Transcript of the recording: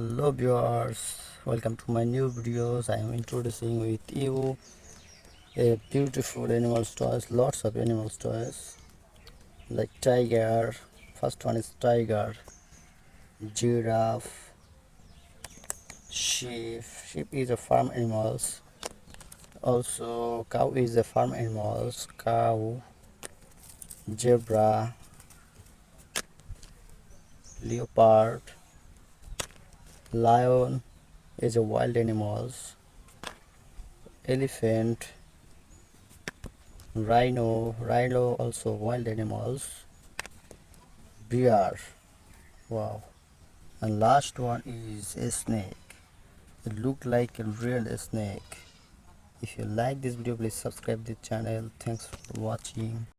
Hello viewers, welcome to my new videos. I am introducing with you a beautiful animal toys, lots of animal toys like tiger. First one is tiger, giraffe, sheep. Sheep is a farm animals. Also cow is a farm animals. Cow, zebra, leopard, lion is a wild animals. Elephant, rhino also wild animals. Bear, wow. And last one is a snake. It look like a real snake. If you like this video, please subscribe the channel. Thanks for watching.